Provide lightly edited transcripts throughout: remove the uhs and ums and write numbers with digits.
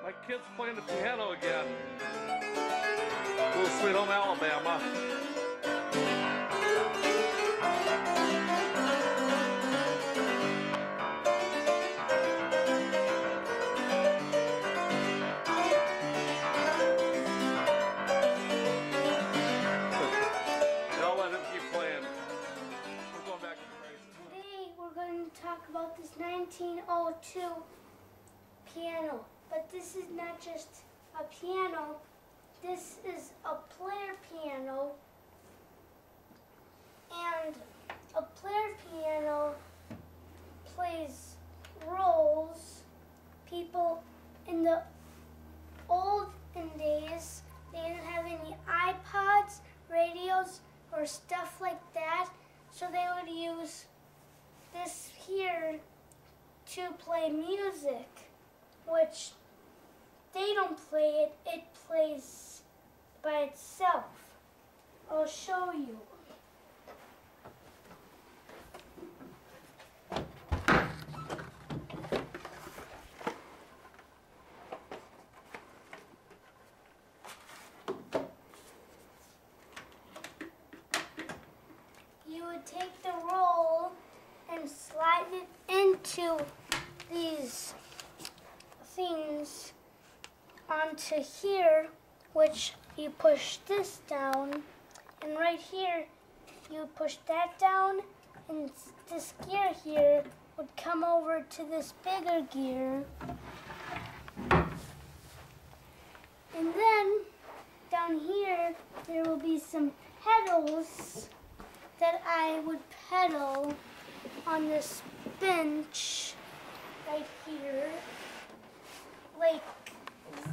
My kid's playing the piano again. Little Sweet Home Alabama. I'll let him keep playing. We're going back to the races. Today we're going to talk about this 1902 piano. But this is not just a piano, this is a player piano. And a player piano plays roles. People in the olden days, they didn't have any iPods, radios, or stuff like that. So they would use this here to play music, which they don't play it, it plays by itself. I'll show you. You would take the roll and slide it into these things onto here, which you push this down, and right here you push that down, and this gear here would come over to this bigger gear. And then down here there will be some pedals that I would pedal on this bench right here, like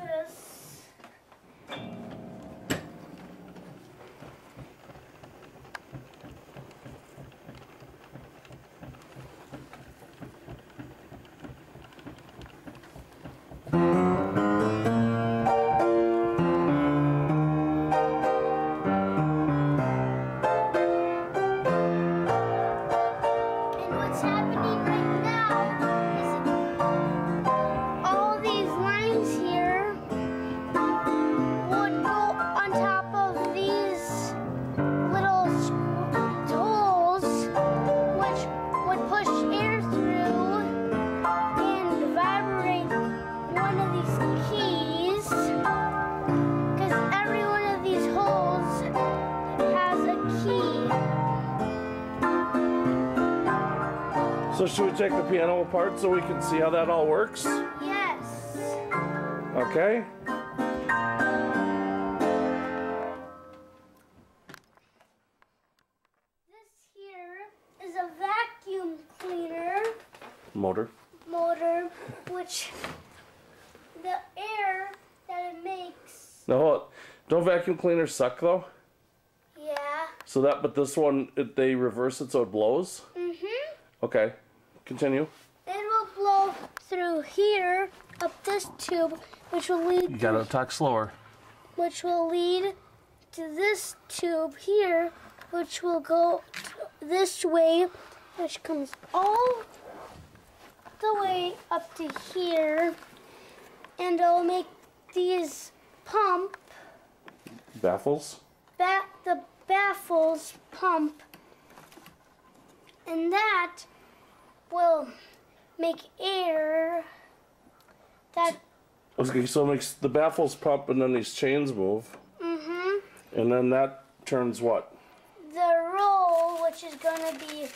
this. So should we take the piano apart so we can see how that all works? Yes. Okay. This here is a vacuum cleaner. Motor, Which the air that it makes. now hold on. Don't vacuum cleaners suck though? Yeah. So that, but this one, they reverse it so it blows? Mm-hmm. Okay, continue. It will blow through here, up this tube, which will lead You gotta talk slower. which will lead to this tube here, which will go this way, which comes all the way up to here, and it'll make these pump, Baffles? the baffles pump, and that will make air that, Okay, so it makes the baffles pump and then these chains move. mm-hmm, And then that turns what? the roll, which is gonna be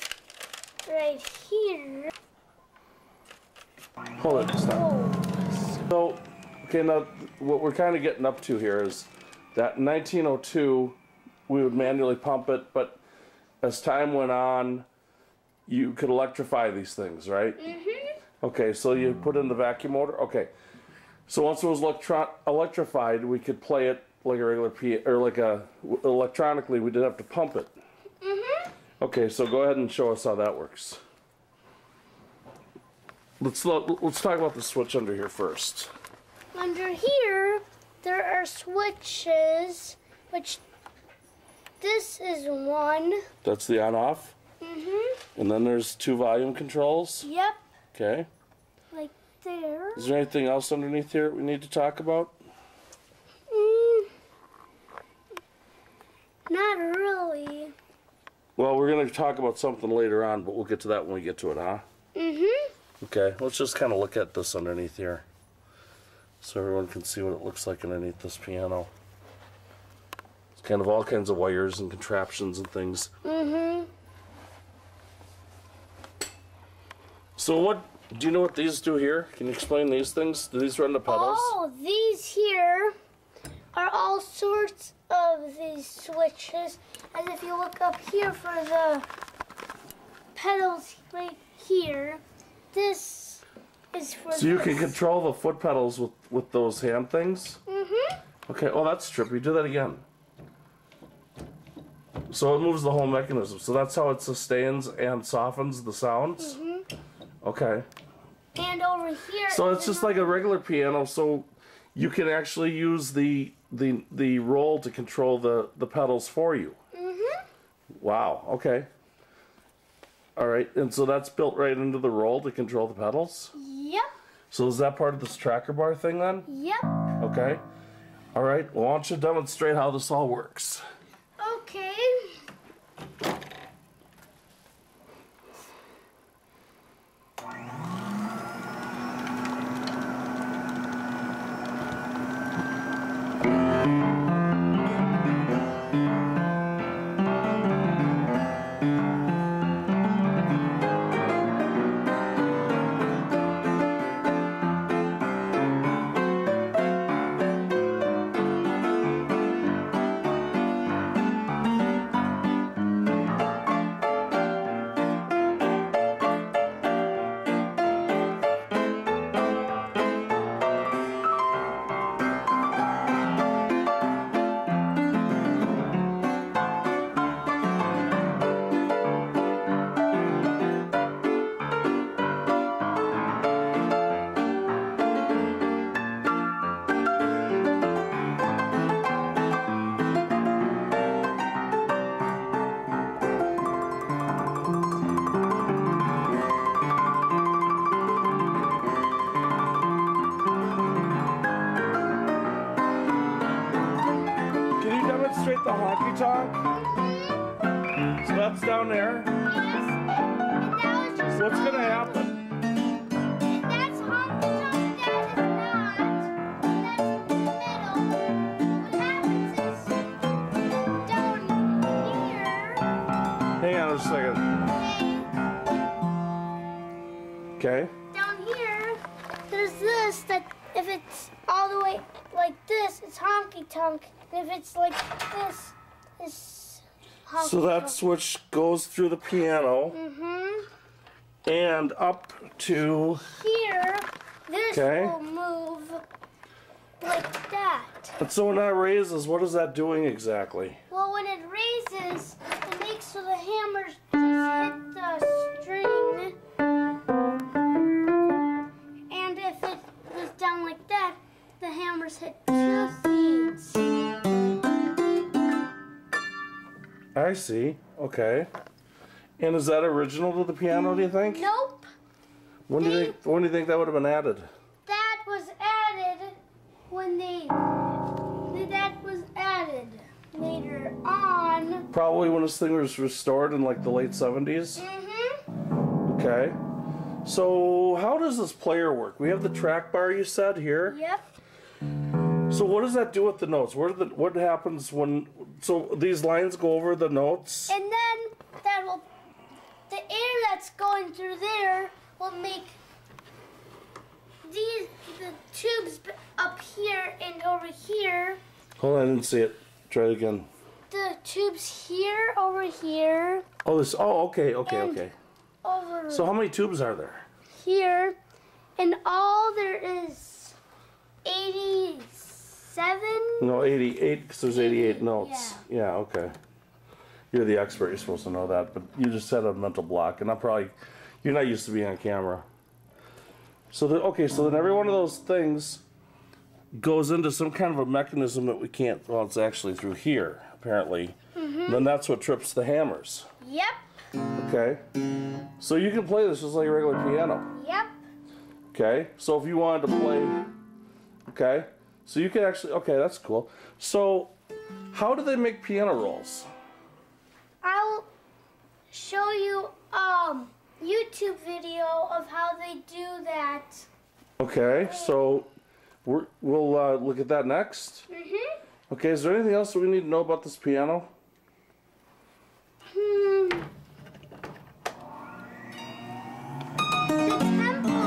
right here. Hold it, stop. Rolls. So, okay, now what we're kind of getting up to here is that in 1902 we would manually pump it, but as time went on, you could electrify these things, right? Mm-hmm. Okay, so you put in the vacuum motor. Okay, so once it was electrified, we could play it like a regular electronically. We didn't have to pump it. Mm-hmm. Okay, so go ahead and show us how that works. Let's talk about the switch under here first. Under here, there are switches, which this is one. That's the on-off. Mm-hmm. And then there's two volume controls. Yep. Okay. Like there. Is there anything else underneath here that we need to talk about? Not really. Well, we're going to talk about something later on, but we'll get to that when we get to it, huh? Okay, let's just kind of look at this underneath here so everyone can see what it looks like underneath this piano. It's kind of all kinds of wires and contraptions and things. So what, do you know what these do here? Can you explain these things? Do these run the pedals? Oh, these here are all sorts of these switches. And if you look up here for the pedals right here, this is for So you can control the foot pedals with those hand things? Okay, oh that's trippy. Do that again. So it moves the whole mechanism. So that's how it sustains and softens the sounds? Okay. And over here... So it's just like a regular piano, so you can actually use the roll to control the pedals for you. Wow, okay. Alright, and so that's built right into the roll to control the pedals? Yep. So is that part of this tracker bar thing then? Yep. Okay. Alright, well, why don't you demonstrate how this all works? Okay. Demonstrate the honky tonk. So that's down there. Yes. And now it's just... What's gonna happen? That's honky tonk, that is not. That's in the middle. What happens is down here. Hang on a second. Okay. Down here, there's this that if it's all the way like this, it's honky tonk. And if it's like this, it's honky So that switch goes through the piano and up to here. This Okay. will move like that. and so when that raises, what is that doing exactly? Well, when it raises, it makes so the hammers just hit the string. And if it goes down like that, the hammers hit two things. I see. Okay. And is that original to the piano, do you think? Nope. When do you think that would have been added? That was added when that was added later on. Probably when this thing was restored in like the late 70s? Okay. So how does this player work? We have the track bar you said here. Yep. So what does that do with the notes? What happens when, so these lines go over the notes? And then the air that's going through there will make the tubes up here and over here. Hold on, I didn't see it. Try it again. The tubes here, over here. Oh, okay. And over So how many tubes are there? here. And all there is 87. No, 88, because there's 88 notes. Yeah, okay. You're the expert, you're supposed to know that, but you just had a mental block, and you're not used to being on camera. So then every one of those things goes into some kind of a mechanism that we can't, well, it's actually through here, apparently. Then that's what trips the hammers. Yep. Okay. So you can play this just like a regular piano. Yep. Okay, so if you wanted to play, okay, so you can actually, okay, that's cool. So how do they make piano rolls? I'll show you YouTube video of how they do that. Okay, so we'll look at that next. Okay, is there anything else that we need to know about this piano? The tempo,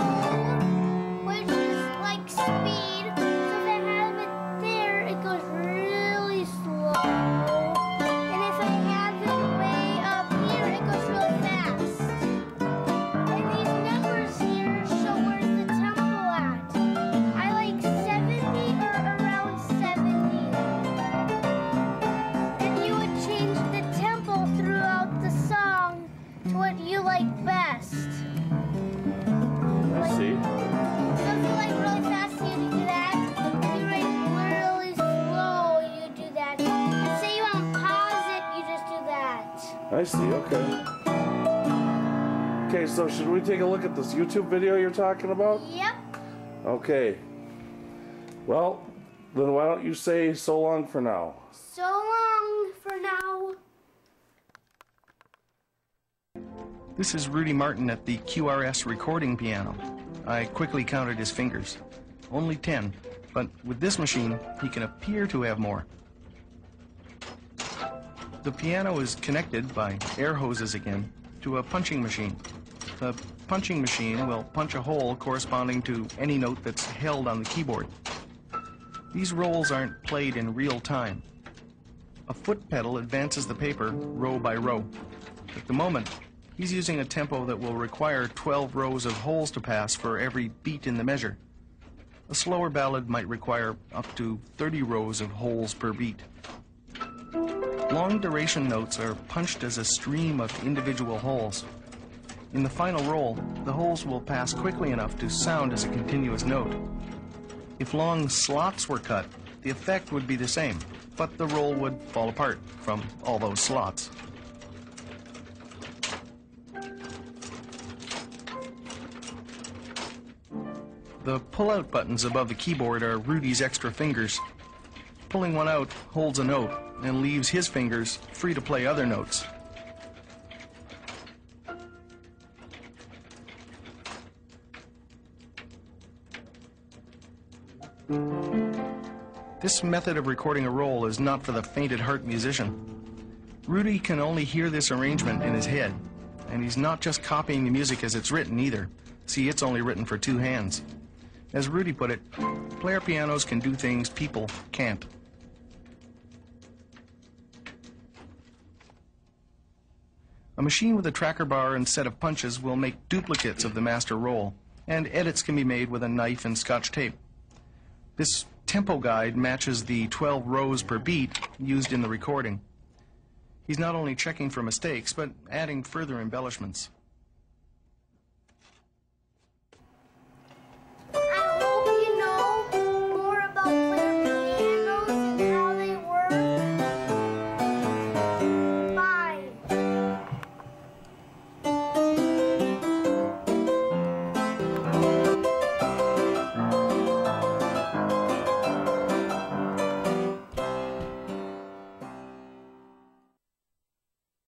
which is like speed, so if I have it there, it goes really slow. And if I have it way up here, it goes really fast. And these numbers here show where's the tempo at. I like 70 or around 70. And you would change the tempo throughout the song to what you like best. I see. So if you like really fast, you do that. If you like really slow, you do that. And say you want to pause it, you just do that. I see, okay. Okay, so should we take a look at this YouTube video you're talking about? Yep. Okay. Well, then why don't you say so long for now? So long for now. This is Rudy Martin at the QRS recording piano. I quickly counted his fingers. Only 10, but with this machine, he can appear to have more. The piano is connected by air hoses again to a punching machine. The punching machine will punch a hole corresponding to any note that's held on the keyboard. These rolls aren't played in real time. A foot pedal advances the paper row by row. At the moment, he's using a tempo that will require 12 rows of holes to pass for every beat in the measure. A slower ballad might require up to 30 rows of holes per beat. Long duration notes are punched as a stream of individual holes. In the final roll, the holes will pass quickly enough to sound as a continuous note. If long slots were cut, the effect would be the same, but the roll would fall apart from all those slots. The pull-out buttons above the keyboard are Rudy's extra fingers. Pulling one out holds a note and leaves his fingers free to play other notes. This method of recording a roll is not for the faint-at-heart musician. Rudy can only hear this arrangement in his head, and he's not just copying the music as it's written either. See, it's only written for two hands. As Rudy put it, player pianos can do things people can't. A machine with a tracker bar and set of punches will make duplicates of the master roll, and edits can be made with a knife and Scotch tape. This tempo guide matches the 12 rows per beat used in the recording. He's not only checking for mistakes, but adding further embellishments.